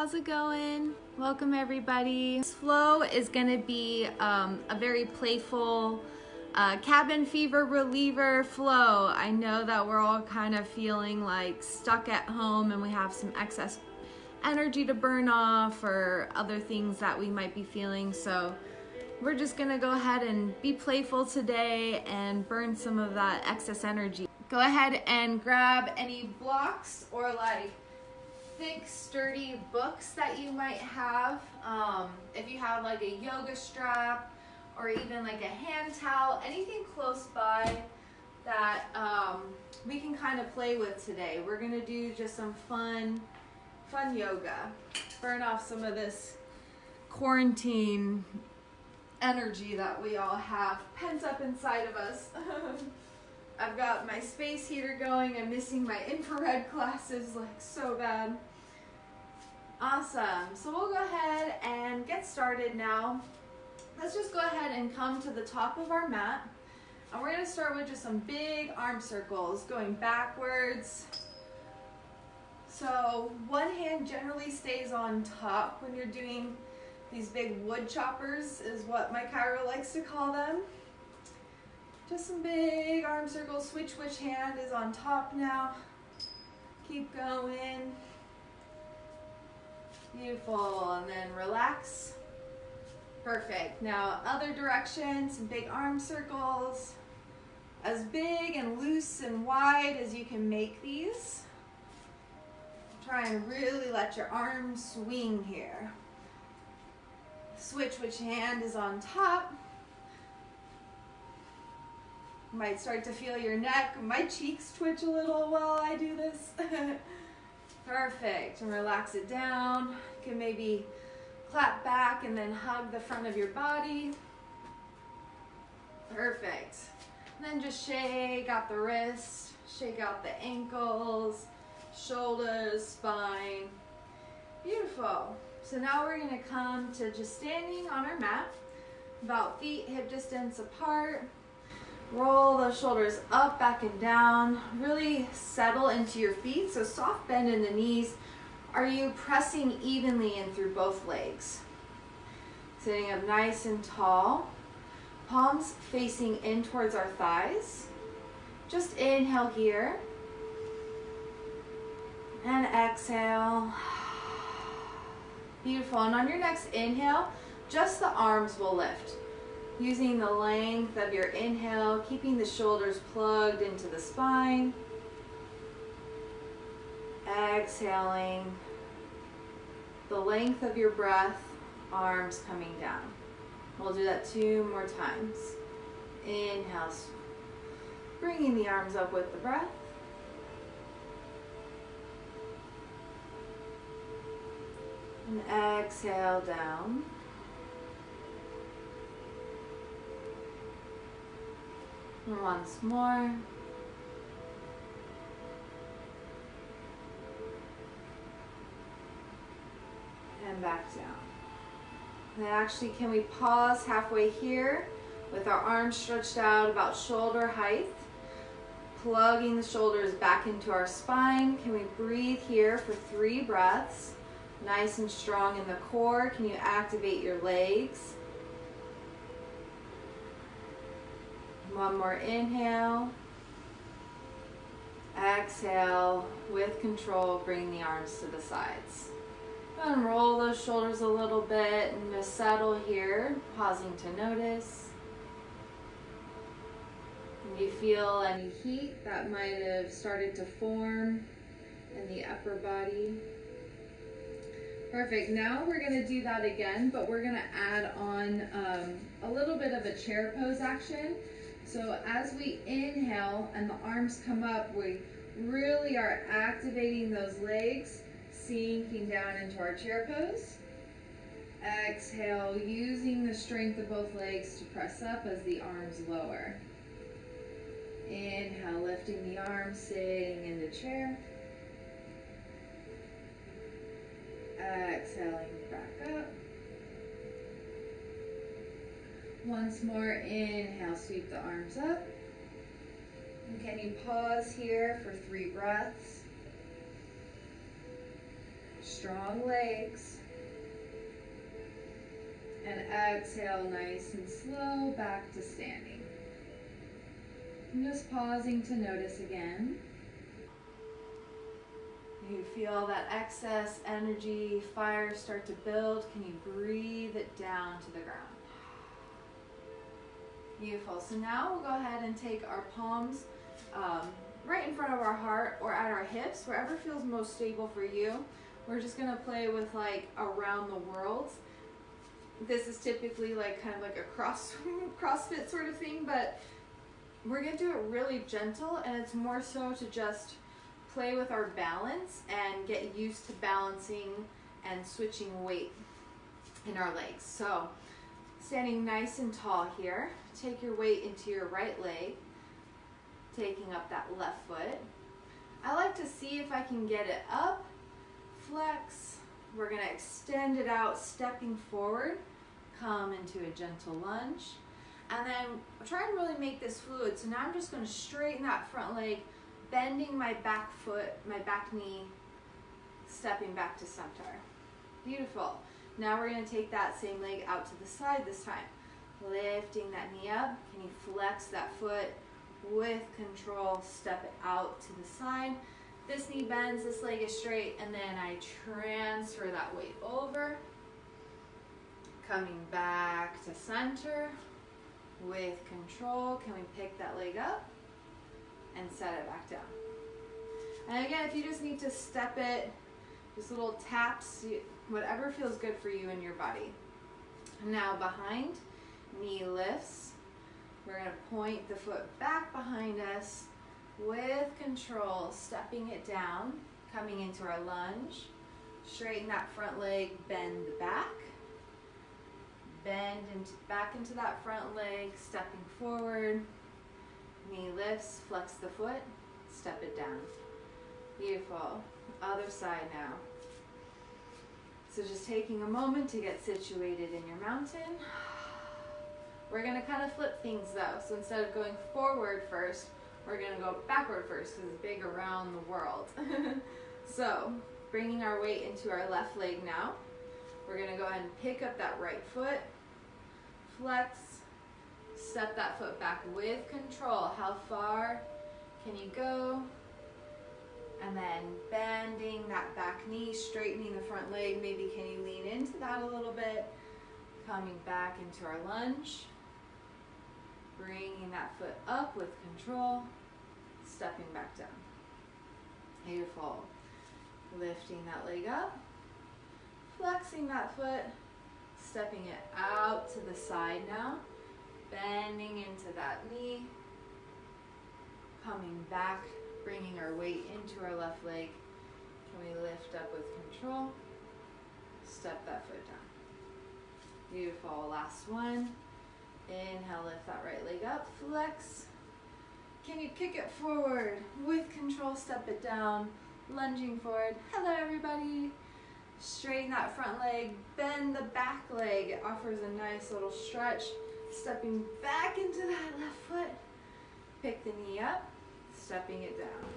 how's it going? Welcome everybody. This flow is gonna be a very playful cabin fever reliever flow. I know that we're all kind of feeling like stuck at home and we have some excess energy to burn off or other things that we might be feeling. So we're just gonna go ahead and be playful today and burn some of that excess energy. Go ahead and grab any blocks or like thick, sturdy books that you might have. If you have like a yoga strap or even like a hand towel, anything close by that we can kind of play with today. We're gonna do just some fun yoga. Burn off some of this quarantine energy that we all have pent up inside of us. I've got my space heater going. I'm missing my infrared glasses like so bad. Awesome. So we'll go ahead and get started now. Let's just go ahead and come to the top of our mat. And we're going to start with just some big arm circles going backwards. So one hand generally stays on top when you're doing these big wood choppers, is what my chiro likes to call them. Just some big arm circles. Switch which hand is on top now. Keep going. Beautiful. And then relax. Perfect. Now other direction, some big arm circles. As big and loose and wide as you can make these. Try and really let your arms swing here. Switch which hand is on top. You might start to feel your neck. My cheeks twitch a little while I do this. Perfect. And relax it down. You can maybe clap back and then hug the front of your body. Perfect. And then just shake out the wrists, shake out the ankles, shoulders, spine. Beautiful. So now we're going to come to just standing on our mat, about feet hip distance apart. Roll those shoulders up, back and down. Really settle into your feet. So soft bend in the knees. Are you pressing evenly in through both legs? Sitting up nice and tall. Palms facing in towards our thighs. Just inhale here. And exhale. Beautiful. And on your next inhale, just the arms will lift. Using the length of your inhale, keeping the shoulders plugged into the spine. Exhaling. The length of your breath, arms coming down. We'll do that 2 more times. Inhale, bringing the arms up with the breath. And exhale down. And once more. And back down. And actually, can we pause halfway here with our arms stretched out about shoulder height? Plugging the shoulders back into our spine. Can we breathe here for 3 breaths? Nice and strong in the core. Can you activate your legs? One more inhale. Exhale. With control, bring the arms to the sides. And roll those shoulders a little bit and just settle here, pausing to notice. Do you feel any heat that might have started to form in the upper body? Perfect. Now we're going to do that again, but we're going to add on a little bit of a chair pose action. So as we inhale and the arms come up, we really are activating those legs, sinking down into our chair pose. Exhale, using the strength of both legs to press up as the arms lower. Inhale, lifting the arms, sitting in the chair. Exhaling back up. Once more, inhale, sweep the arms up. And can you pause here for 3 breaths? strong legs. And exhale nice and slow back to standing. I'm just pausing to notice again. You feel that excess energy, fire start to build. Can you breathe it down to the ground? Beautiful. So now we'll go ahead and take our palms right in front of our heart or at our hips, wherever feels most stable for you. We're just gonna play with like around the world. This is typically like kind of like a CrossFit sort of thing, but we're gonna do it really gentle, and it's more so to just play with our balance and get used to balancing and switching weight in our legs. So standing nice and tall here, take your weight into your right leg, taking up that left foot. I like to see if I can get it up, flex. We're gonna extend it out, stepping forward, come into a gentle lunge, and then try and really make this fluid. So now I'm just gonna straighten that front leg, bending my back foot, my back knee, stepping back to center. Beautiful. Now we're gonna take that same leg out to the side this time. Lifting that knee up. Can you flex that foot with control? Step it out to the side. This knee bends, this leg is straight, and then I transfer that weight over. Coming back to center with control. Can we pick that leg up and set it back down? And again, if you just need to step it, just little taps, whatever feels good for you in your body. Now behind, knee lifts. We're gonna point the foot back behind us with control, stepping it down, coming into our lunge. Straighten that front leg, bend the back. Bend back into that front leg, stepping forward. Knee lifts, flex the foot, step it down. Beautiful. Other side now. So just taking a moment to get situated in your mountain. We're gonna kind of flip things though. So instead of going forward first, we're gonna go backward first because it's big around the world. So bringing our weight into our left leg now. We're gonna go ahead and pick up that right foot, flex, step that foot back with control. How far can you go? And then bending that back knee, straightening the front leg. Maybe can you lean into that a little bit? Coming back into our lunge. Bringing that foot up with control, stepping back down. Beautiful. Lifting that leg up, flexing that foot, stepping it out to the side now, bending into that knee, coming back, bringing our weight into our left leg. Can we lift up with control? Step that foot down. Beautiful. Last one. Inhale, lift that right leg up, flex. Can you kick it forward? With control, step it down, lunging forward. Hello, everybody. Straighten that front leg, bend the back leg. It offers a nice little stretch. Stepping back into that left foot. Pick the knee up, stepping it down.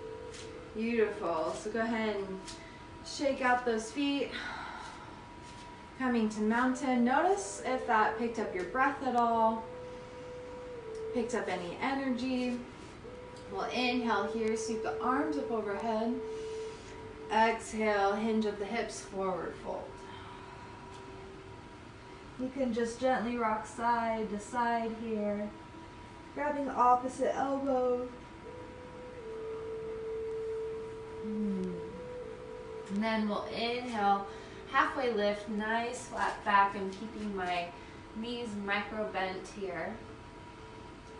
Beautiful. So go ahead and shake out those feet. Coming to mountain. Notice if that picked up your breath at all, picked up any energy. We'll inhale here, sweep the arms up overhead. Exhale, hinge of the hips, forward fold. You can just gently rock side to side here, grabbing the opposite elbow. And then we'll inhale, halfway lift, nice flat back. I'm keeping my knees micro bent here.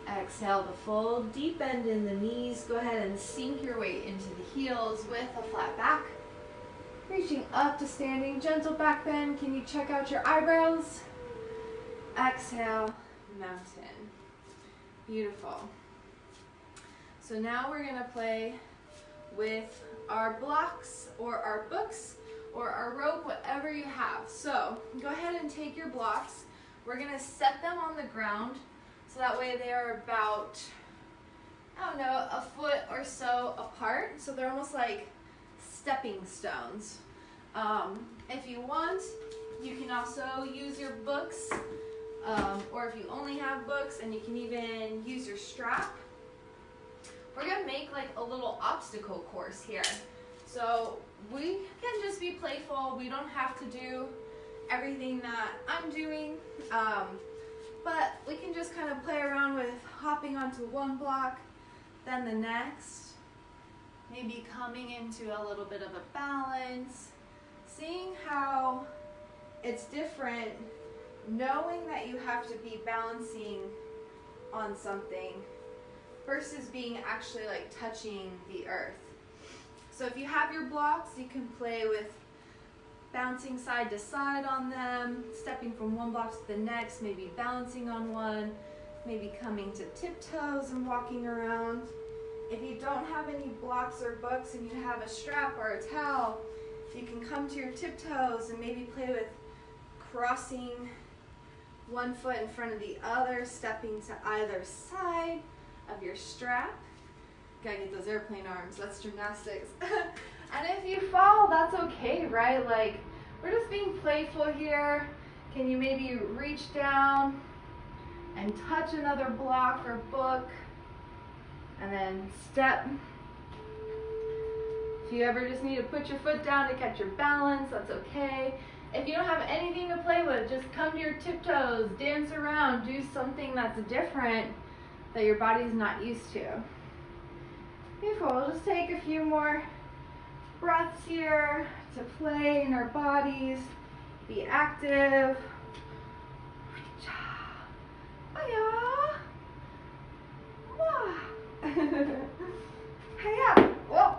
Exhale to fold, deep bend in the knees. Go ahead and sink your weight into the heels with a flat back. Reaching up to standing, gentle back bend. Can you check out your eyebrows? Exhale, mountain. Beautiful. So now we're gonna play with our blocks or our books or our rope, whatever you have. So go ahead and take your blocks. We're gonna set them on the ground so that way they are about, I don't know, a foot or so apart. So they're almost like stepping stones. If you want, you can also use your books, or if you only have books, and you can even use your strap. We're gonna make like a little obstacle course here. So we can just be playful. We don't have to do everything that I'm doing, but we can just kind of play around with hopping onto one block, then the next, maybe coming into a little bit of a balance, seeing how it's different, knowing that you have to be balancing on something versus being actually like touching the earth. So if you have your blocks, you can play with bouncing side to side on them, stepping from one block to the next, maybe balancing on one, maybe coming to tiptoes and walking around. If you don't have any blocks or books and you have a strap or a towel, you can come to your tiptoes and maybe play with crossing one foot in front of the other, stepping to either side of your strap. Gotta get those airplane arms, that's gymnastics. And if you fall, that's okay, right? Like, we're just being playful here. Can you maybe reach down and touch another block or book, and then step. If you ever just need to put your foot down to catch your balance, that's okay. If you don't have anything to play with, just come to your tiptoes, dance around, do something that's different that your body's not used to. Beautiful, we'll just take a few more breaths here to play in our bodies, be active. Hey up. Whoa.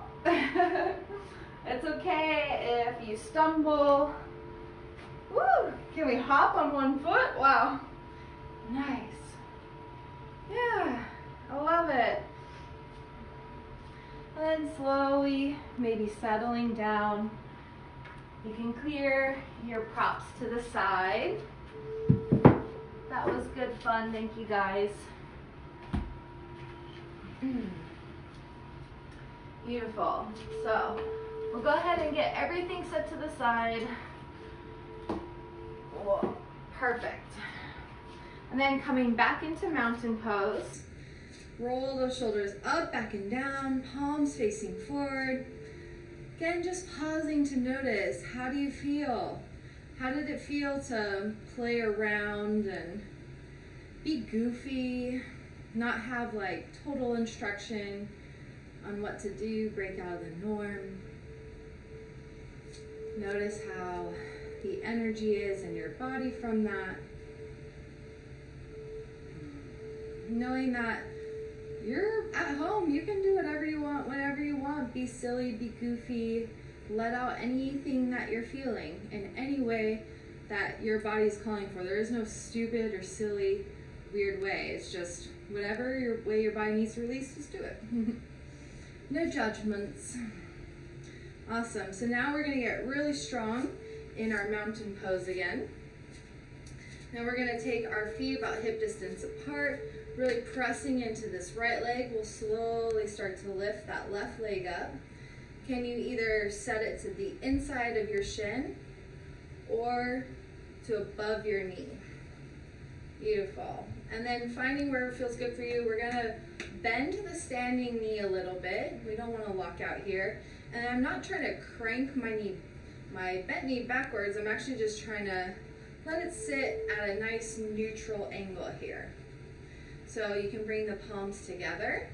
It's okay if you stumble. Woo! Can we hop on one foot? Wow. Nice. Yeah, I love it. And then slowly, maybe settling down. You can clear your props to the side. That was good fun, thank you guys. Beautiful. So we'll go ahead and get everything set to the side. Whoa, perfect. And then coming back into mountain pose. Roll those shoulders up, back and down, palms facing forward. Again, just pausing to notice, how do you feel? How did it feel to play around and be goofy, not have like total instruction on what to do, break out of the norm? Notice how the energy is in your body from that. Knowing that you're at home, you can do whatever you want, whenever you want. Be silly, be goofy, let out anything that you're feeling in any way that your body's calling for. There is no stupid or silly, weird way. It's just whatever way your body needs to release, just do it. No judgments. Awesome. So now we're going to get really strong in our mountain pose again. Now we're going to take our feet about hip distance apart, really pressing into this right leg. We'll slowly start to lift that left leg up. Can you either set it to the inside of your shin or to above your knee? Beautiful. And then finding where it feels good for you, we're gonna bend the standing knee a little bit. We don't wanna lock out here. And I'm not trying to crank my bent knee backwards. I'm actually just trying to let it sit at a nice neutral angle here. So you can bring the palms together.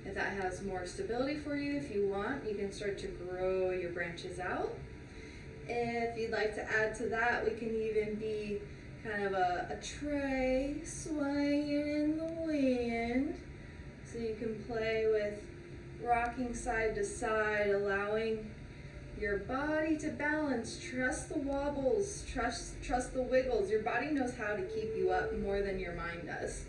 If that has more stability for you, if you want, you can start to grow your branches out. If you'd like to add to that, we can even be kind of a tray swaying in the wind. So you can play with rocking side to side, allowing your body to balance. Trust the wobbles, trust the wiggles. Your body knows how to keep you up more than your mind does.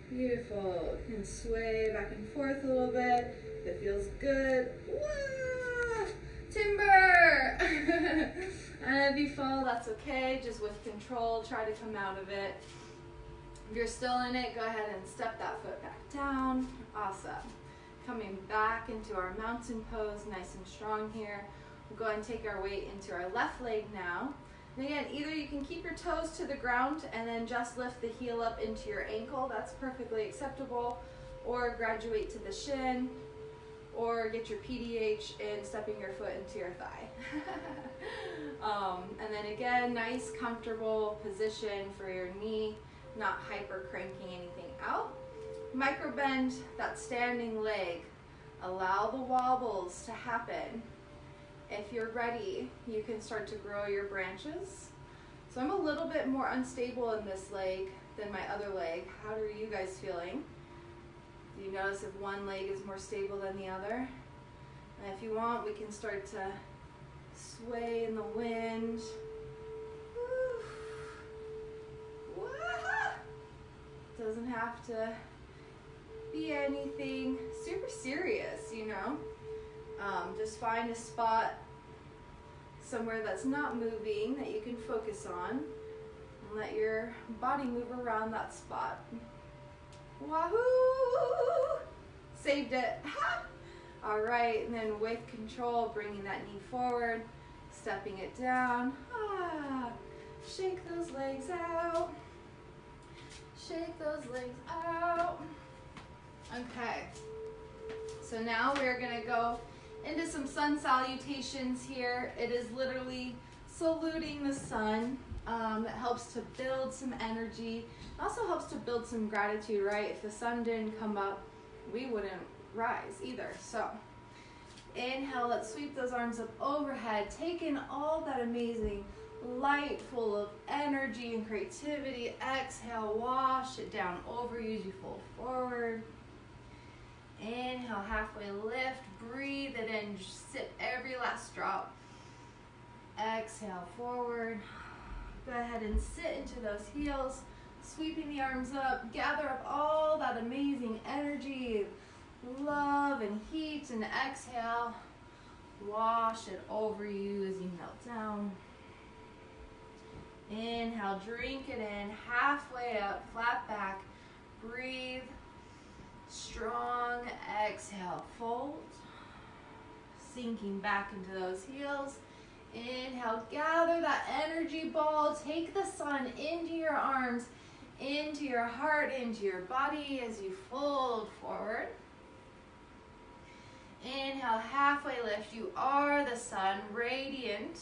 Beautiful. You can sway back and forth a little bit. If it feels good. Wah! Timber! And if you fall, that's okay. Just with control, try to come out of it. If you're still in it, go ahead and step that foot back down. Awesome. Coming back into our mountain pose, nice and strong here. We'll go ahead and take our weight into our left leg now. And again, either you can keep your toes to the ground and then just lift the heel up into your ankle. That's perfectly acceptable. Or graduate to the shin. Or get your PDH in stepping your foot into your thigh. And then again, nice comfortable position for your knee, not hyper cranking anything out. Micro bend that standing leg. Allow the wobbles to happen. If you're ready, you can start to grow your branches. So I'm a little bit more unstable in this leg than my other leg. How are you guys feeling? Do you notice if one leg is more stable than the other? And if you want, we can start to sway in the wind. Woo. Doesn't have to be anything super serious, you know? Just find a spot somewhere that's not moving that you can focus on and let your body move around that spot. Wahoo! Saved it. Ha! All right, and then with control, bringing that knee forward, stepping it down. Ah, shake those legs out. Shake those legs out. Okay, so now we're gonna go into some sun salutations here. It is literally saluting the sun. It helps to build some energy. It also helps to build some gratitude, right? If the sun didn't come up, we wouldn't rise either. So inhale, let's sweep those arms up overhead. Take in all that amazing light full of energy and creativity. Exhale, wash it down over you as you fold forward. Inhale, halfway lift, breathe it in, just sip every last drop. Exhale, forward. Go ahead and sit into those heels, sweeping the arms up, gather up all that amazing energy, love and heat, and exhale, wash it over you as you melt down. Inhale, drink it in, halfway up, flat back, breathe. Strong, exhale, fold, sinking back into those heels. Inhale, gather that energy ball, take the sun into your arms, into your heart, into your body as you fold forward. Inhale, halfway lift, you are the sun, radiant,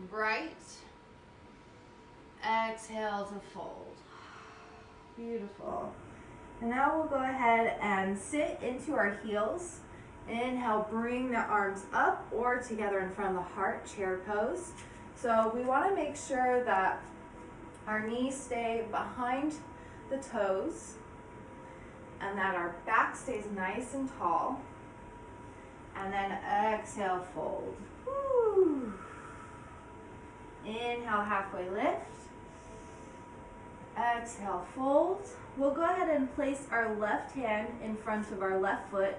bright. Exhale to fold. Beautiful. And now we'll go ahead and sit into our heels. Inhale, bring the arms up or together in front of the heart, chair pose. So we want to make sure that our knees stay behind the toes and that our back stays nice and tall. And then exhale, fold. Woo. Inhale, halfway lift. Exhale, fold. We'll go ahead and place our left hand in front of our left foot.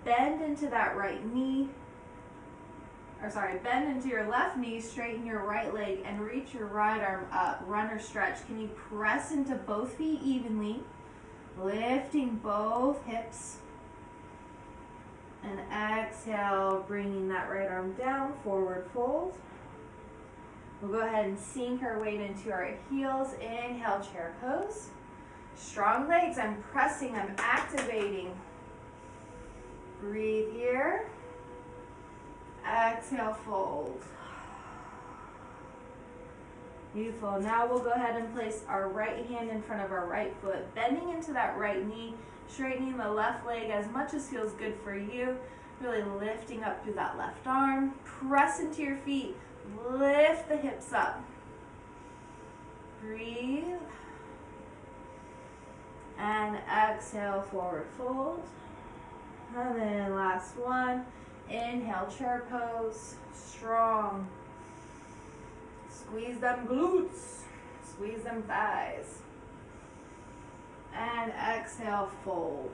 Bend into that right knee. Bend into your left knee, straighten your right leg, and reach your right arm up. Runner stretch. Can you press into both feet evenly? Lifting both hips. And exhale, bringing that right arm down, forward fold. We'll go ahead and sink our weight into our heels. Inhale, chair pose. Strong legs, I'm pressing, I'm activating. Breathe here. Exhale, fold. Beautiful. Now we'll go ahead and place our right hand in front of our right foot, bending into that right knee, straightening the left leg as much as feels good for you. Really lifting up through that left arm. Press into your feet. Lift the hips up. Breathe. And exhale, forward fold. And then last one. Inhale, chair pose. Strong. Squeeze them glutes. Squeeze them thighs. And exhale, fold.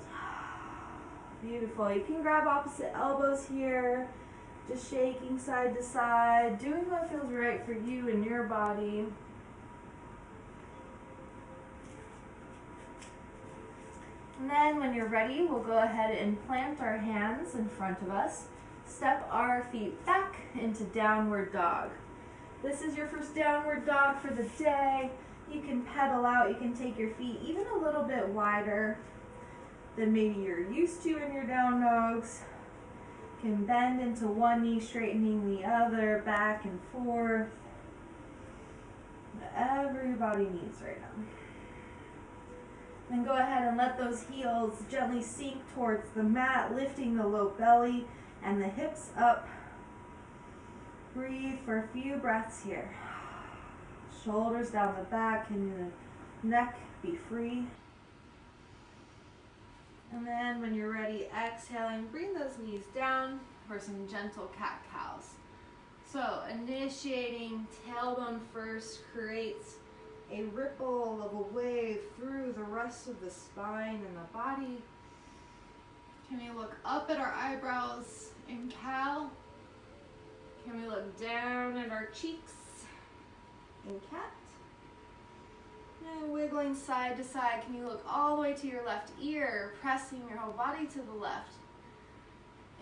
Beautiful. You can grab opposite elbows here. Just shaking side to side, doing what feels right for you and your body. And then when you're ready, we'll go ahead and plant our hands in front of us. step our feet back into downward dog. This is your first downward dog for the day. You can pedal out, you can take your feet even a little bit wider than maybe you're used to in your down dogs. You can bend into one knee, straightening the other, back and forth. Whatever your body needs right now. Then go ahead and let those heels gently sink towards the mat, lifting the low belly and the hips up. Breathe for a few breaths here. Shoulders down the back and the neck be free. And then when you're ready, exhaling, bring those knees down for some gentle cat-cows. So initiating tailbone first creates a ripple of a wave through the rest of the spine and the body. Can we look up at our eyebrows in cow? Can we look down at our cheeks in cat? And wiggling side to side. Can you look all the way to your left ear, pressing your whole body to the left?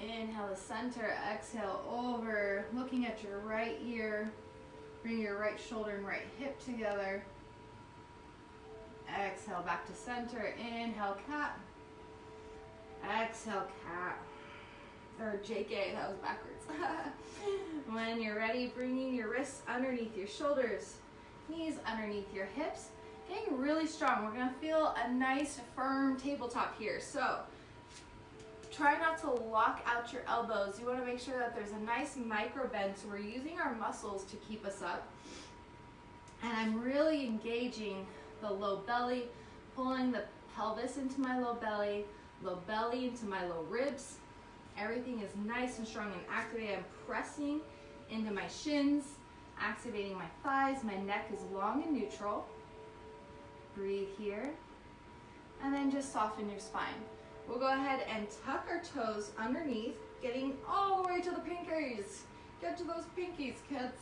Inhale to center, exhale over, looking at your right ear. Bring your right shoulder and right hip together. Exhale back to center, inhale cat. Exhale cat. Or JK, that was backwards. When you're ready, bringing your wrists underneath your shoulders, knees underneath your hips, getting really strong. We're gonna feel a nice firm tabletop here. So try not to lock out your elbows. You wanna make sure that there's a nice micro bend, so we're using our muscles to keep us up. And I'm really engaging the low belly, pulling the pelvis into my low belly into my low ribs. Everything is nice and strong and activated. I'm pressing into my shins, activating my thighs. My neck is long and neutral. Breathe here. And then just soften your spine. We'll go ahead and tuck our toes underneath, getting all the way to the pinkies. Get to those pinkies, kids.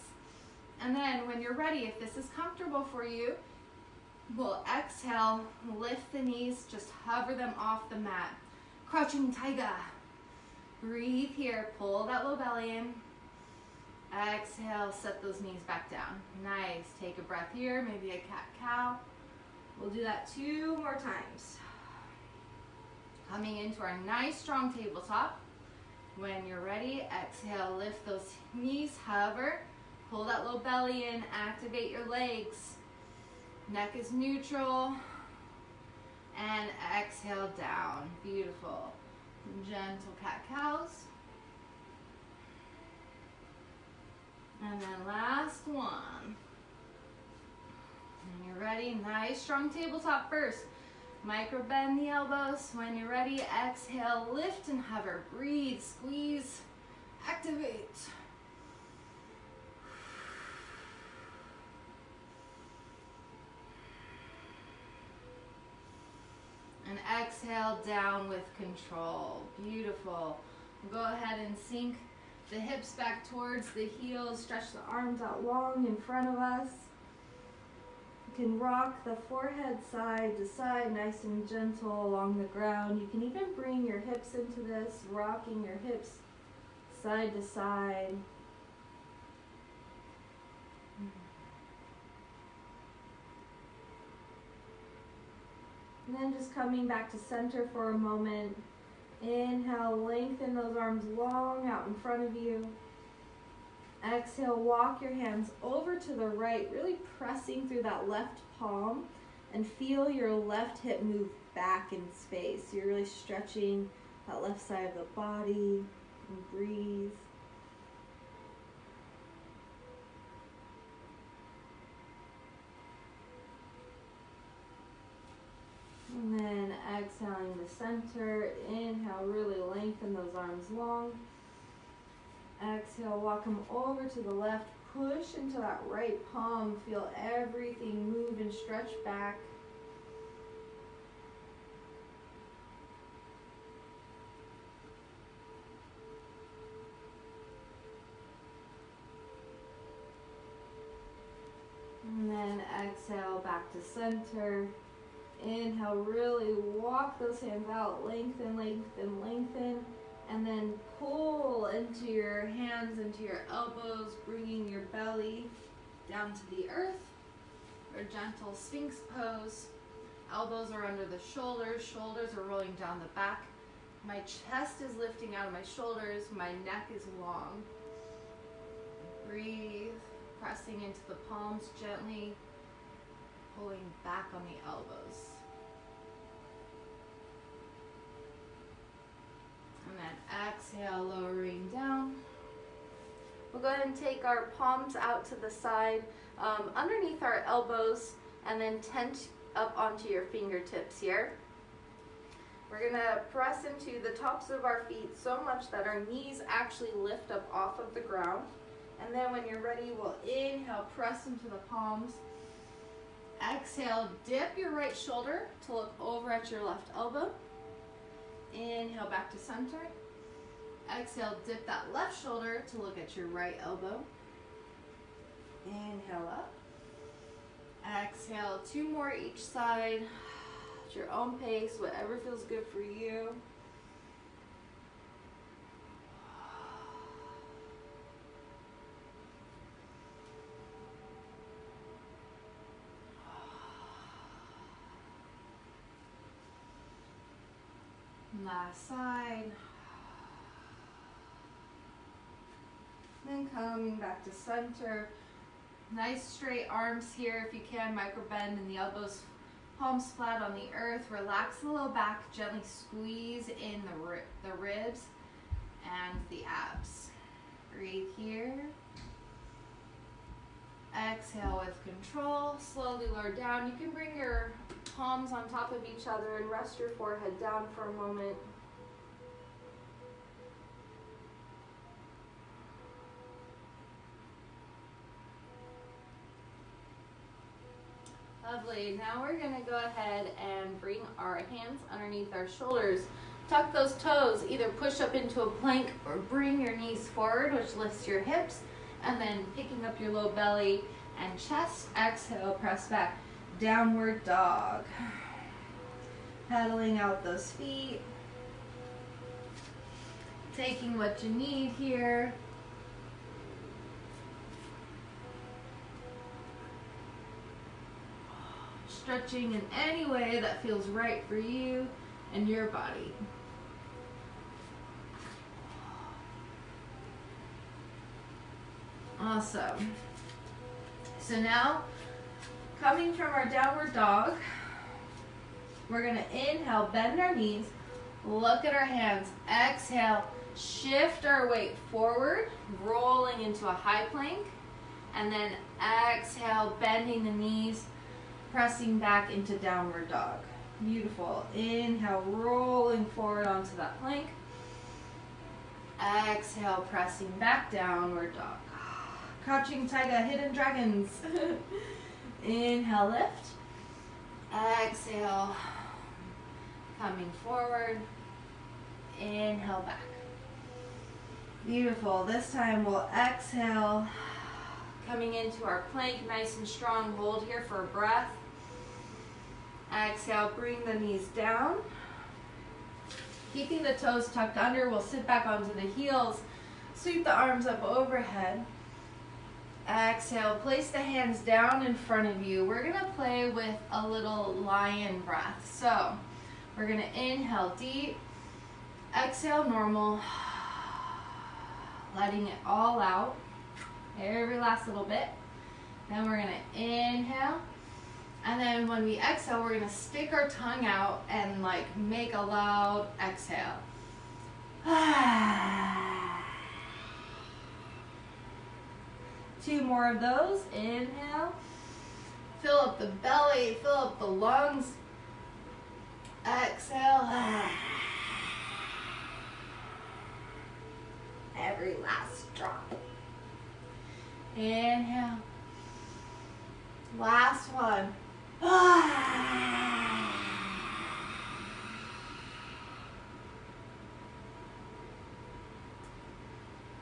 And then when you're ready, if this is comfortable for you, we'll exhale, lift the knees, just hover them off the mat. Crouching tiger. Breathe here, pull that low belly in. Exhale, set those knees back down. Nice, take a breath here, maybe a cat-cow. We'll do that 2 more times. Coming into our nice strong tabletop. When you're ready, exhale, lift those knees, hover. Pull that low belly in, activate your legs. Neck is neutral. And exhale down, beautiful. Gentle cat-cows. And then last one. When you're ready, nice strong tabletop first. Micro bend the elbows. When you're ready, exhale, lift and hover. Breathe, squeeze, activate. And exhale down with control. Beautiful. Go ahead and sink the hips back towards the heels. Stretch the arms out long in front of us. You can rock the forehead side to side, nice and gentle along the ground. You can even bring your hips into this, rocking your hips side to side. And then just coming back to center for a moment. Inhale, lengthen those arms long out in front of you. Exhale, walk your hands over to the right, really pressing through that left palm, and feel your left hip move back in space. You're really stretching that left side of the body, and breathe. And then exhaling to center. Inhale, really lengthen those arms long. Exhale, walk them over to the left. Push into that right palm. Feel everything move and stretch back. And then exhale back to center. Inhale, really walk those hands out, lengthen, lengthen, lengthen. And then pull into your hands, into your elbows, bringing your belly down to the earth. Or gentle Sphinx pose. Elbows are under the shoulders. Shoulders are rolling down the back. My chest is lifting out of my shoulders. My neck is long. Breathe, pressing into the palms gently, pulling back on the elbows. And then exhale, lowering down. We'll go ahead and take our palms out to the side, underneath our elbows, and then tent up onto your fingertips here. We're gonna press into the tops of our feet so much that our knees actually lift up off of the ground. And then when you're ready, we'll inhale, press into the palms. Exhale, dip your right shoulder to look over at your left elbow. Inhale back to center. Exhale, dip that left shoulder to look at your right elbow. Inhale up. Exhale, 2 more each side. At your own pace, whatever feels good for you. Last side. Then coming back to center. Nice straight arms here if you can. Micro bend in the elbows, palms flat on the earth. Relax the low back. Gently squeeze in the ribs and the abs. Breathe here. Exhale with control. Slowly lower down. You can bring your palms on top of each other and rest your forehead down for a moment. Lovely. Now we're going to go ahead and bring our hands underneath our shoulders. Tuck those toes. Either push up into a plank or bring your knees forward, which lifts your hips. And then picking up your low belly and chest. Exhale, press back. Downward dog. Pedaling out those feet. Taking what you need here. Stretching in any way that feels right for you and your body. Awesome. So now, coming from our downward dog, we're going to inhale, bend our knees, look at our hands, exhale, shift our weight forward, rolling into a high plank, and then exhale, bending the knees, pressing back into downward dog. Beautiful. Inhale, rolling forward onto that plank. Exhale, pressing back, downward dog. Crouching tiger, hidden dragons. Inhale, lift. Exhale, coming forward. Inhale, back. Beautiful. This time we'll exhale, coming into our plank, nice and strong. Hold here for a breath. Exhale, bring the knees down. Keeping the toes tucked under, we'll sit back onto the heels. Sweep the arms up overhead. Exhale, place the hands down in front of you. We're going to play with a little lion breath. So, we're going to inhale deep. Exhale, normal. Letting it all out. Every last little bit. Then we're going to inhale. And then when we exhale, we're going to stick our tongue out and like make a loud exhale. 2 more of those. Inhale. Fill up the belly, fill up the lungs. Exhale. Every last drop. Inhale. Last one.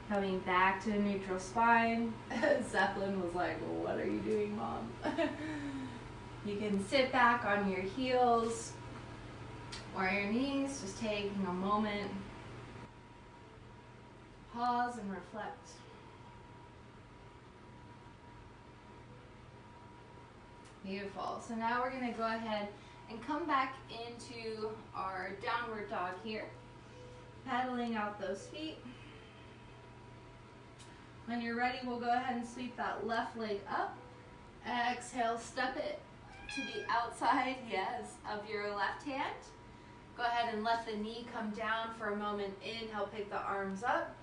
Coming back to a neutral spine. Zeppelin was like, well, what are you doing, Mom? You can sit back on your heels or your knees, just taking a moment. pause and reflect. Beautiful. So now we're going to go ahead and come back into our downward dog here. Pedaling out those feet. When you're ready, we'll go ahead and sweep that left leg up. Exhale, step it to the outside, yes, of your left hand. Go ahead and let the knee come down for a moment. Inhale, pick the arms up.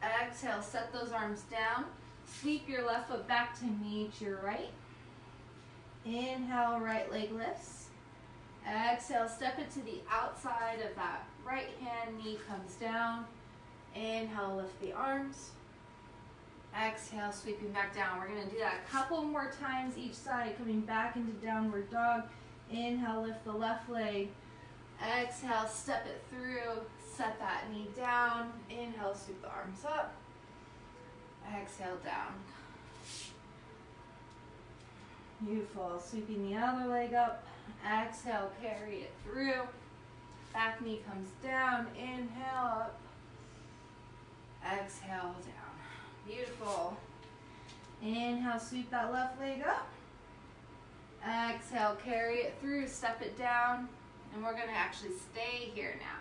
Exhale, set those arms down. Sweep your left foot back to meet your right. Inhale, right leg lifts. Exhale, step it to the outside of that right hand, knee comes down. Inhale, lift the arms. Exhale, sweeping back down. We're going to do that a couple more times each side, coming back into downward dog. Inhale, lift the left leg. Exhale, step it through, set that knee down. Inhale, sweep the arms up. Exhale, down. Beautiful. Sweeping the other leg up. Exhale, carry it through. Back knee comes down. Inhale, up. Exhale, down. Beautiful. Inhale, sweep that left leg up. Exhale, carry it through, step it down. And we're going to actually stay here now.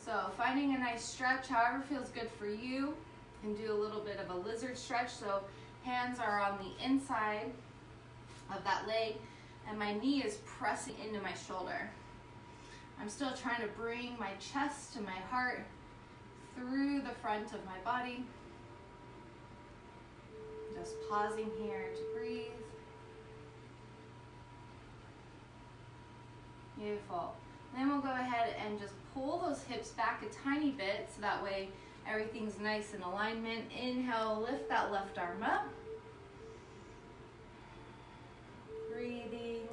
So finding a nice stretch, however feels good for you. You can do a little bit of a lizard stretch. So hands are on the inside of that leg, and my knee is pressing into my shoulder. I'm still trying to bring my chest to my heart through the front of my body. Just pausing here to breathe. Beautiful. Then we'll go ahead and just pull those hips back a tiny bit so that way everything's nice in alignment. Inhale, lift that left arm up. Breathing.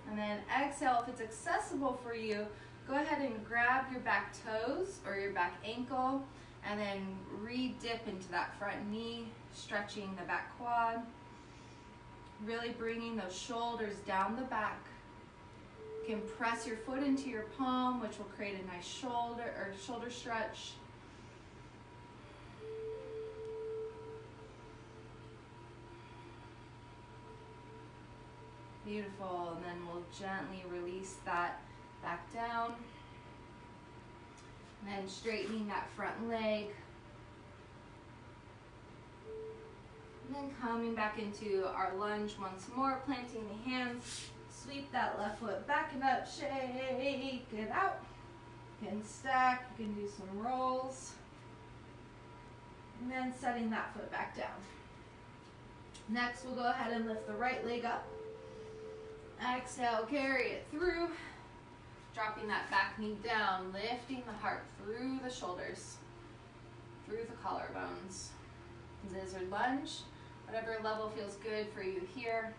And then exhale, if it's accessible for you, go ahead and grab your back toes or your back ankle and then re-dip into that front knee, stretching the back quad. Really bringing those shoulders down the back. You can press your foot into your palm, which will create a nice shoulder stretch. Beautiful, and then we'll gently release that back down. And then straightening that front leg. And then coming back into our lunge once more, planting the hands. Sweep that left foot back and up, shake it out. You can stack, you can do some rolls. And then setting that foot back down. Next, we'll go ahead and lift the right leg up. Exhale, carry it through. Dropping that back knee down, lifting the heart through the shoulders, through the collarbones. Lizard lunge, whatever level feels good for you here.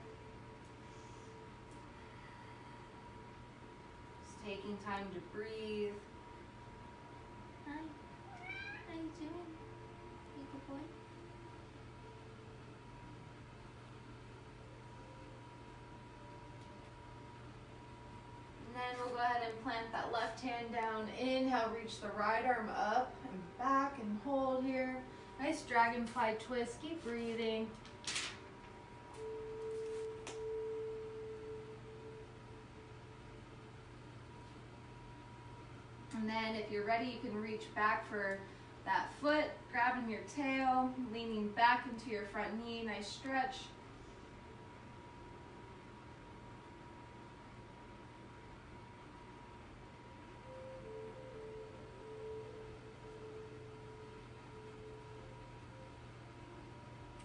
Just taking time to breathe. Hi, how you doing? You good boy? And then we'll go ahead and plant that left hand down. Inhale, reach the right arm up and back and hold here. Nice dragonfly twist. Keep breathing. And then if you're ready, you can reach back for that foot, grabbing your tail, leaning back into your front knee. Nice stretch.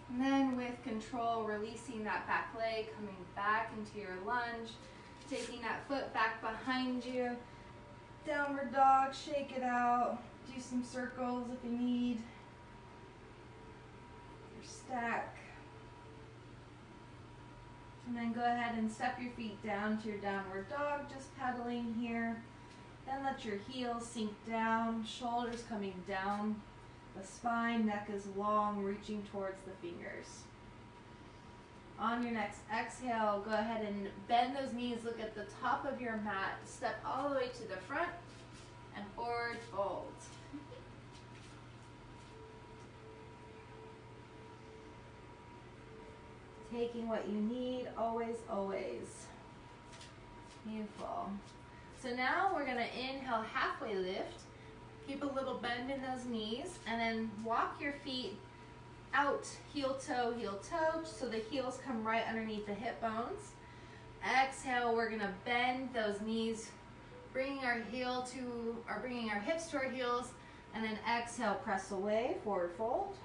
And then with control, releasing that back leg, coming back into your lunge, taking that foot back behind you. Downward dog, shake it out. Do some circles if you need. Your stack. And then go ahead and step your feet down to your downward dog, just pedaling here. Then let your heels sink down, shoulders coming down. The spine, neck is long, reaching towards the fingers. On your next exhale, go ahead and bend those knees, look at the top of your mat, step all the way to the front, and forward fold. Taking what you need, always, always. Beautiful. So now we're gonna inhale, halfway lift. Keep a little bend in those knees, and then walk your feet out, heel toe, so the heels come right underneath the hip bones. Exhale, we're gonna bend those knees, bringing our hips to our heels, and then exhale, press away, forward fold.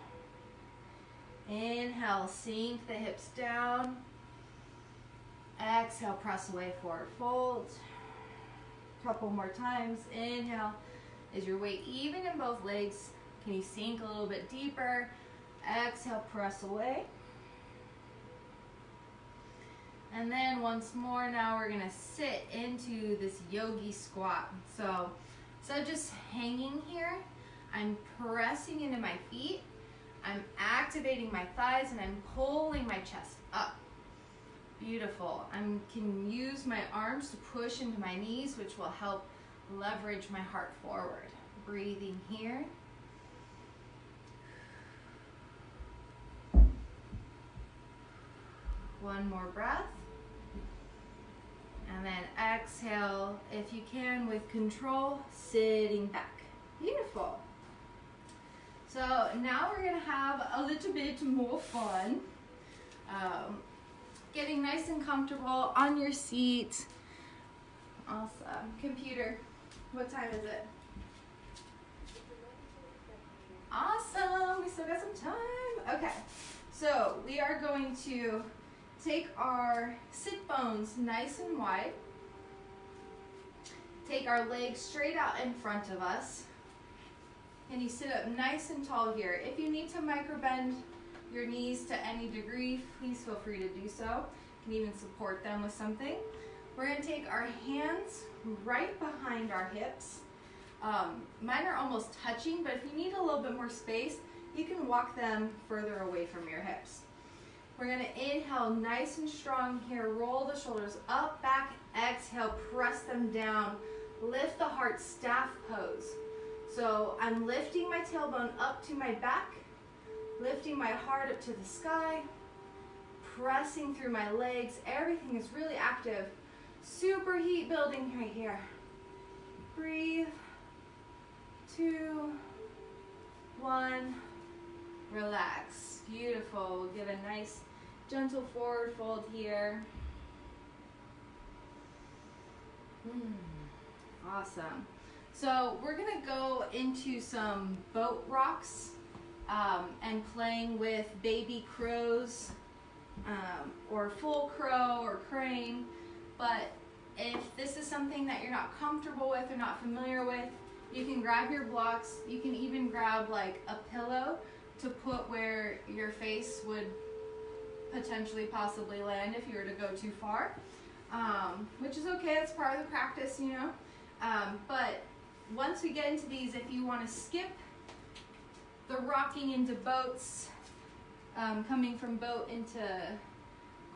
Inhale, sink the hips down. Exhale, press away, forward fold. Couple more times. Inhale. Is your weight even in both legs? Can you sink a little bit deeper? Exhale, press away. And then once more, now we're gonna sit into this yogi squat. So just hanging here, I'm pressing into my feet, I'm activating my thighs, and I'm pulling my chest up. Beautiful. I can use my arms to push into my knees, which will help leverage my heart forward. Breathing here. One more breath. And then exhale, if you can, with control, sitting back. Beautiful. So now we're gonna have a little bit more fun. Getting nice and comfortable on your seat. Awesome. Computer, what time is it? Awesome, we still got some time. Okay, so we are going to take our sit bones nice and wide. Take our legs straight out in front of us. And you sit up nice and tall here. If you need to micro bend your knees to any degree, please feel free to do so. You can even support them with something. We're gonna take our hands right behind our hips. Mine are almost touching, but if you need a little bit more space, you can walk them further away from your hips. We're gonna inhale nice and strong here. Roll the shoulders up, back, exhale, press them down. Lift the heart, staff pose. So I'm lifting my tailbone up to my back, lifting my heart up to the sky, pressing through my legs. Everything is really active. Super heat building right here. Breathe. 2, 1, relax. Beautiful. We'll get a nice gentle forward fold here. Awesome. So we're gonna go into some boat rocks and playing with baby crows or full crow or crane. But if this is something that you're not comfortable with or not familiar with, you can grab your blocks. You can even grab like a pillow to put where your face would potentially possibly land if you were to go too far, which is okay. It's part of the practice, you know. But once we get into these, if you want to skip the rocking into boats, coming from boat into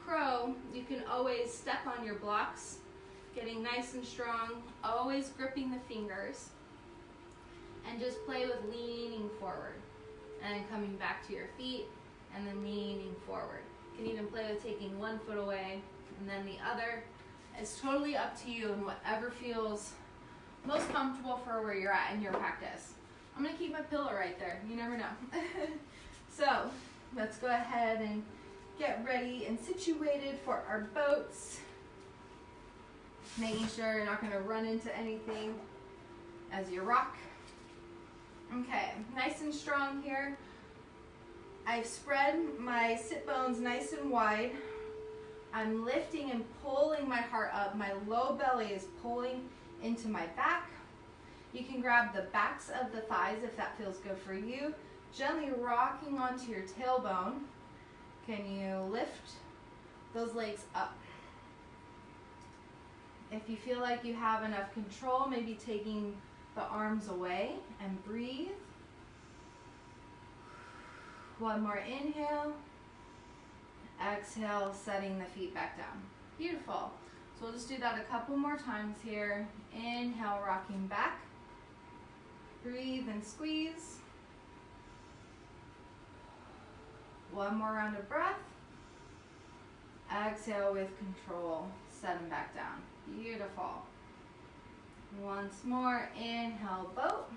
crow, you can always step on your blocks, getting nice and strong, always gripping the fingers, and just play with leaning forward and coming back to your feet and then leaning forward. You can even play with taking one foot away and then the other. It's totally up to you and whatever feels most comfortable for where you're at in your practice. I'm gonna keep my pillow right there, you never know. So let's go ahead and get ready and situated for our boats. Making sure you're not gonna run into anything as you rock. Okay, nice and strong here. I've spread my sit bones nice and wide. I'm lifting and pulling my heart up. My low belly is pulling into my back. You can grab the backs of the thighs if that feels good for you. Gently rocking onto your tailbone. Can you lift those legs up? If you feel like you have enough control, maybe taking the arms away and breathe. One more inhale. Exhale, setting the feet back down. Beautiful. So we'll just do that a couple more times here. Inhale, rocking back. Breathe and squeeze. One more round of breath. Exhale with control. Set them back down. Beautiful. Once more, inhale, boat.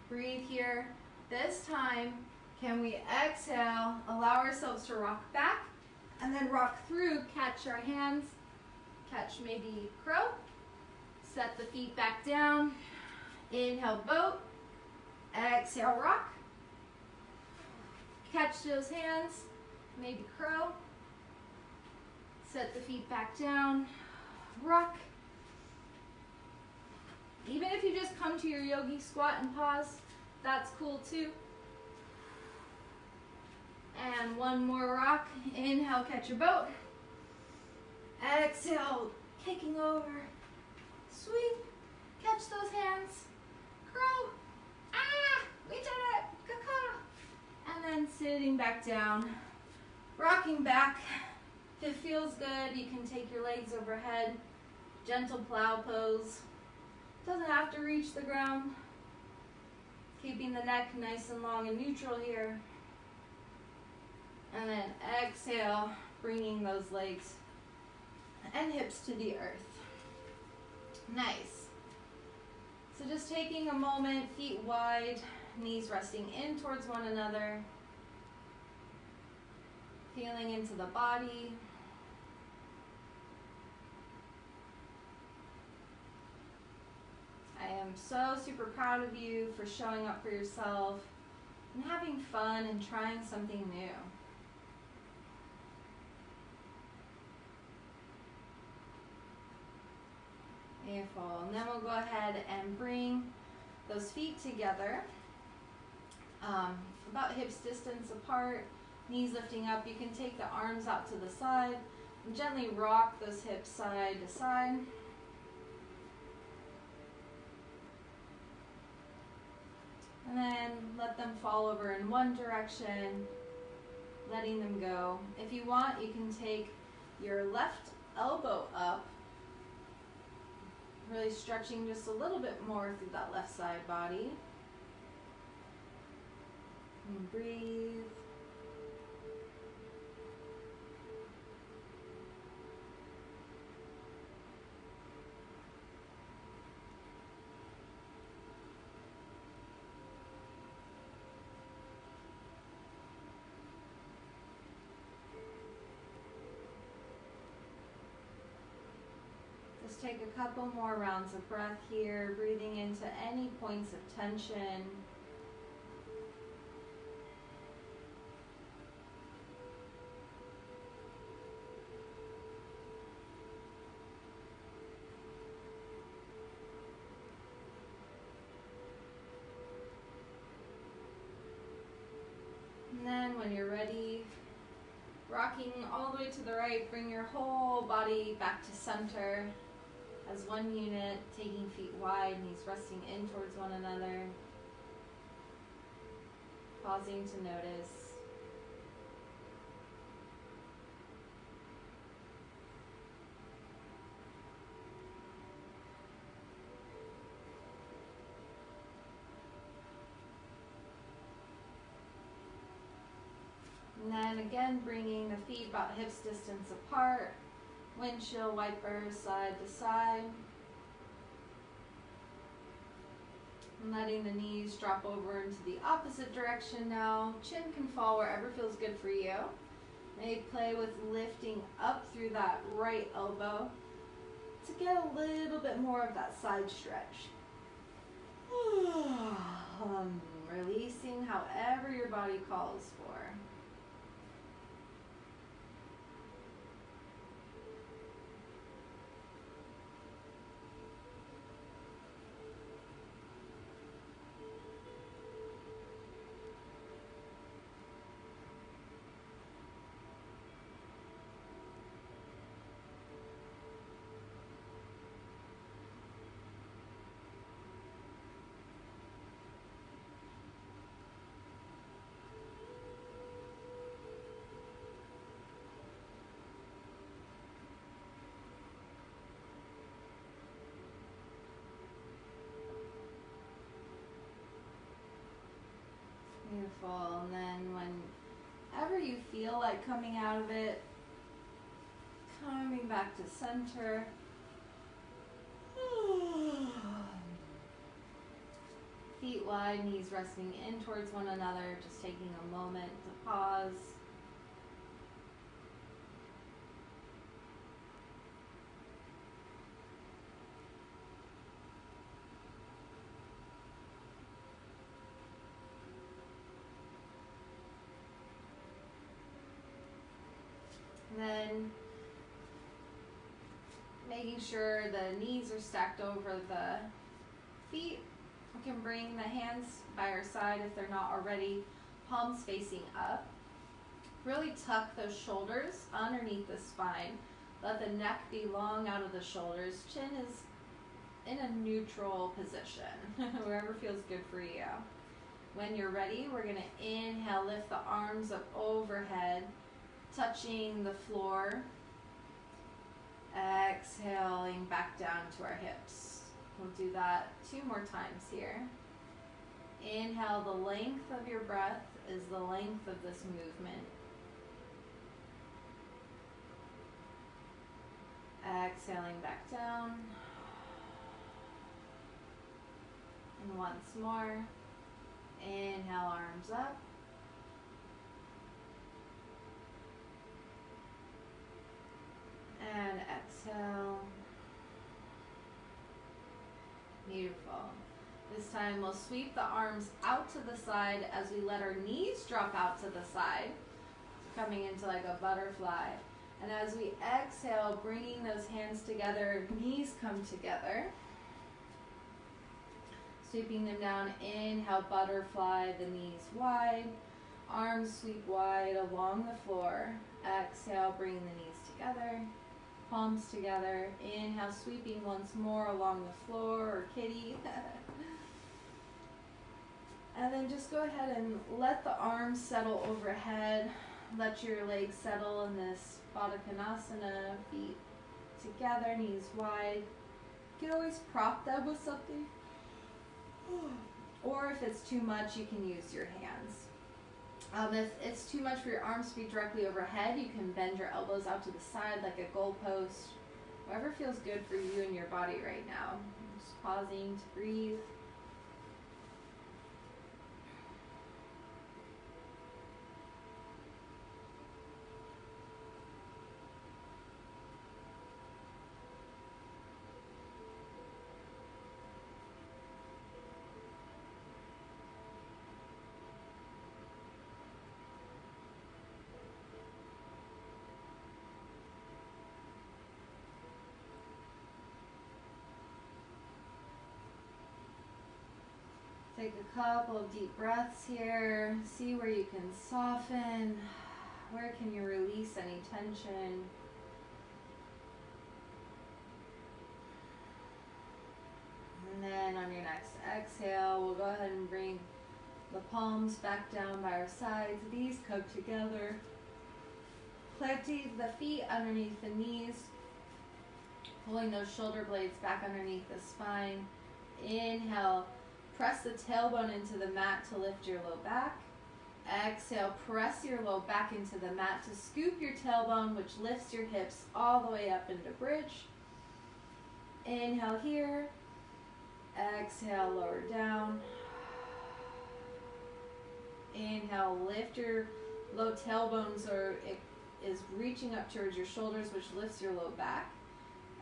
Breathe here. This time, can we exhale, allow ourselves to rock back, and then rock through, catch our hands, catch maybe crow, set the feet back down, inhale, boat, exhale, rock, catch those hands, maybe crow, set the feet back down, rock. Even if you just come to your yogi squat and pause, that's cool too. And one more rock. Inhale, catch your boat. Exhale, kicking over. Sweep. Catch those hands. Crow. Ah, we did it. Caw. And then sitting back down. Rocking back. If it feels good, you can take your legs overhead. Gentle plow pose. Doesn't have to reach the ground. Keeping the neck nice and long and neutral here. And then exhale, bringing those legs and hips to the earth. Nice. So just taking a moment, feet wide, knees resting in towards one another. Feeling into the body. I am so super proud of you for showing up for yourself and having fun and trying something new. Beautiful. And then we'll go ahead and bring those feet together, about hips distance apart, knees lifting up. You can take the arms out to the side and gently rock those hips side to side. And then let them fall over in one direction, letting them go. If you want, you can take your left elbow up, really stretching just a little bit more through that left side body. And breathe. Just take a couple more rounds of breath here, breathing into any points of tension. And then when you're ready, rocking all the way to the right, bring your whole body back to center. As one unit, taking feet wide, knees resting in towards one another. Pausing to notice. And then again, bringing the feet about hips distance apart. Windshield wipers side to side. And letting the knees drop over into the opposite direction now. Chin can fall wherever feels good for you. Maybe play with lifting up through that right elbow to get a little bit more of that side stretch. Releasing however your body calls for. Beautiful. And then when However you feel like coming out of it, coming back to center. Feet wide, knees resting in towards one another, just taking a moment to pause. And then making sure the knees are stacked over the feet. We can bring the hands by our side if they're not already, palms facing up. Really tuck those shoulders underneath the spine. Let the neck be long out of the shoulders. Chin is in a neutral position, wherever feels good for you. When you're ready, we're going to inhale, lift the arms up overhead, touching the floor. Exhaling back down to our hips. We'll do that 2 more times here. Inhale, the length of your breath is the length of this movement. Exhaling back down. And once more. Inhale, arms up. And exhale. Beautiful. This time we'll sweep the arms out to the side as we let our knees drop out to the side, coming into like a butterfly. And as we exhale, bringing those hands together, knees come together. Sweeping them down, inhale, butterfly, the knees wide. Arms sweep wide along the floor. Exhale, bring the knees together. Palms together. Inhale, sweeping once more along the floor or kitty. And then just go ahead and let the arms settle overhead. Let your legs settle in this Baddha Konasana, feet together, knees wide. You can always prop them with something. Or if it's too much, you can use your hands. If it's too much for your arms to be directly overhead, you can bend your elbows out to the side like a goalpost. Whatever feels good for you and your body right now. Just pausing to breathe. Take a couple of deep breaths here. See where you can soften. Where can you release any tension? And then on your next exhale, we'll go ahead and bring the palms back down by our sides. These come together. Planting the feet underneath the knees. Pulling those shoulder blades back underneath the spine. Inhale. Press the tailbone into the mat to lift your low back. Exhale, press your low back into the mat to scoop your tailbone, which lifts your hips all the way up into bridge. Inhale here. Exhale, lower down. Inhale, lift your low tailbones, or it is reaching up towards your shoulders, which lifts your low back.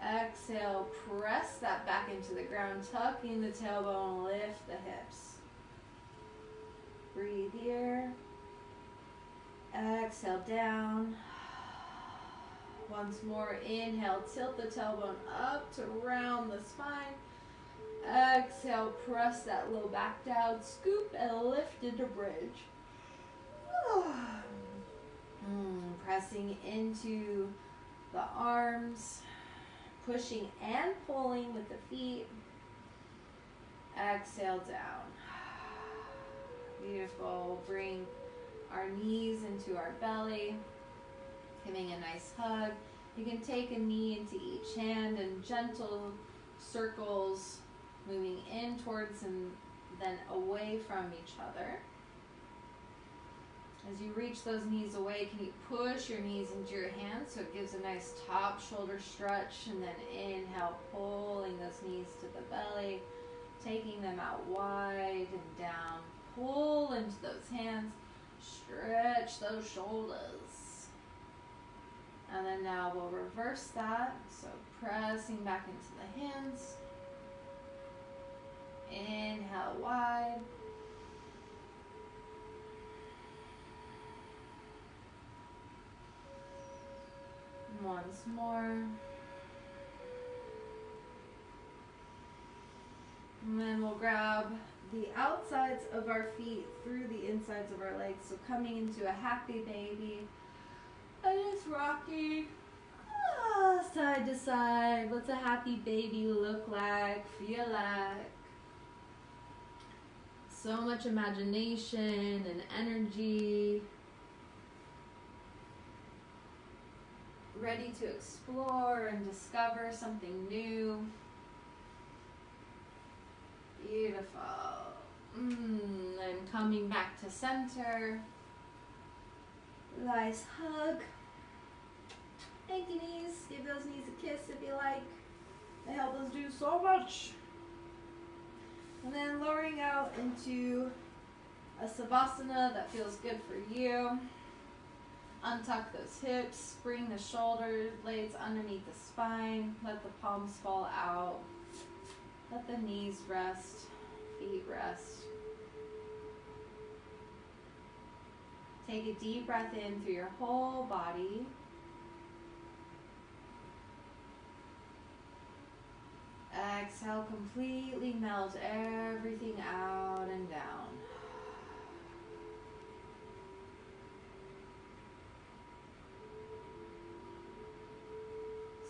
Exhale, press that back into the ground, tucking the tailbone, lift the hips. Breathe here. Exhale, down. Once more, inhale, tilt the tailbone up to round the spine. Exhale, press that low back down, scoop and lift into bridge. Pressing into the arms. Pushing and pulling with the feet. Exhale down. Beautiful. Bring our knees into our belly. Giving a nice hug. You can take a knee into each hand and gentle circles moving in towards and then away from each other. As you reach those knees away, can you push your knees into your hands so it gives a nice top shoulder stretch, and then inhale, pulling those knees to the belly, taking them out wide and down. Pull into those hands, stretch those shoulders. And then now we'll reverse that, so pressing back into the hands. Inhale wide. Once more. And then we'll grab the outsides of our feet through the insides of our legs. So coming into a happy baby. And just rocking side to side. What's a happy baby look like, feel like? So much imagination and energy. Ready to explore and discover something new. Beautiful. And coming back to center. Nice hug. Thank you, knees. Give those knees a kiss if you like. They help us do so much. And then lowering out into a Savasana that feels good for you. Untuck those hips, bring the shoulder blades underneath the spine, let the palms fall out, let the knees rest, feet rest. Take a deep breath in through your whole body. Exhale, completely melt everything out and down.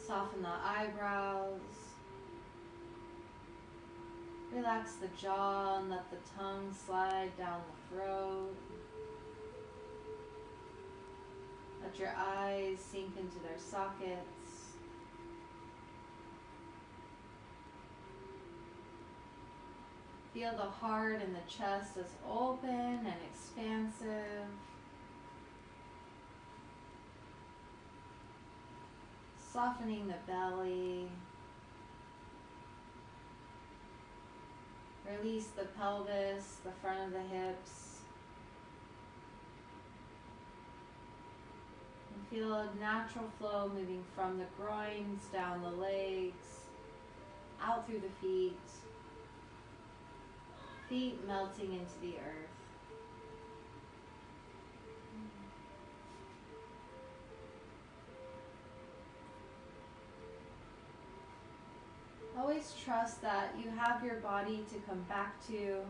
Soften the eyebrows. Relax the jaw and let the tongue slide down the throat. Let your eyes sink into their sockets. Feel the heart and the chest as open and expansive. Softening the belly. Release the pelvis, the front of the hips. And feel a natural flow moving from the groins, down the legs, out through the feet. Feet melting into the earth. Always trust that you have your body to come back to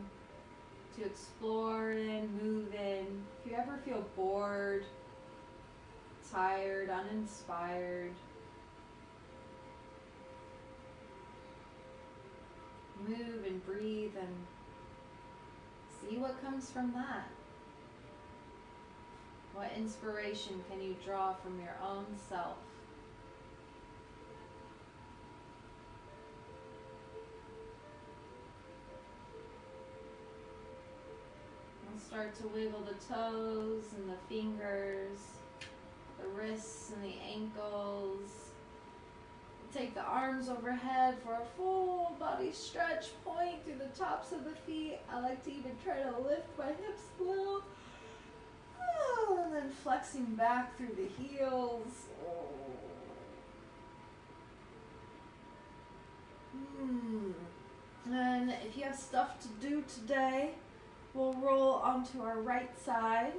explore in, move in. If you ever feel bored, tired, uninspired, move and breathe and see what comes from that. What inspiration can you draw from your own self? Start to wiggle the toes and the fingers, the wrists and the ankles. Take the arms overhead for a full body stretch. Point through the tops of the feet. I like to even try to lift my hips a little. And then flexing back through the heels. And if you have stuff to do today, we'll roll onto our right side,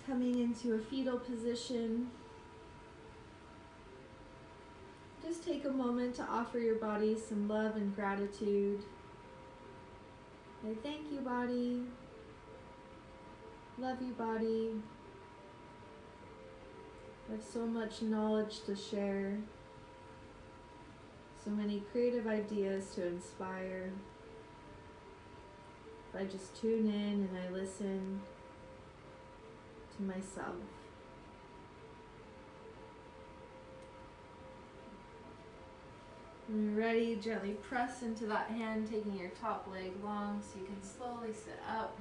coming into a fetal position. Just take a moment to offer your body some love and gratitude. Say, thank you, body. Love you, body. I have so much knowledge to share. So many creative ideas to inspire. If I just tune in and I listen to myself. When you're ready, gently press into that hand, taking your top leg long so you can slowly sit up.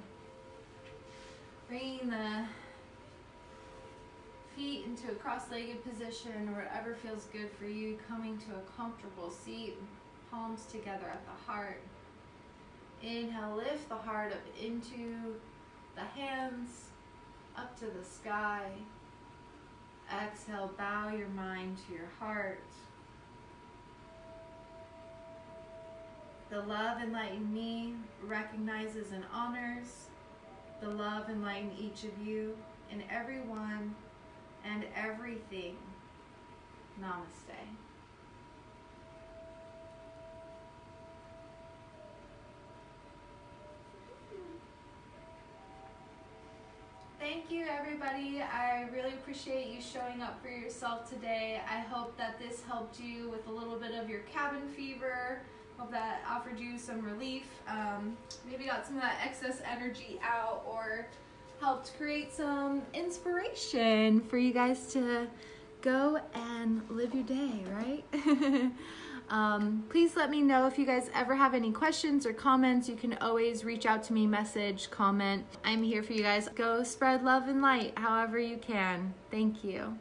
Bringing the feet into a cross-legged position or whatever feels good for you. Coming to a comfortable seat, palms together at the heart. Inhale, lift the heart up into the hands, up to the sky. Exhale, bow your mind to your heart. The love enlightened me recognizes and honors the love enlightened each of you and everyone and everything. Namaste. Thank you, everybody. I really appreciate you showing up for yourself today. I hope that this helped you with a little bit of your cabin fever. Hope that offered you some relief. Maybe got some of that excess energy out, or helped create some inspiration for you guys to go and live your day, right? Please let me know if you guys ever have any questions or comments. You can always reach out to me, message, comment. I'm here for you guys. Go spread love and light however you can. Thank you.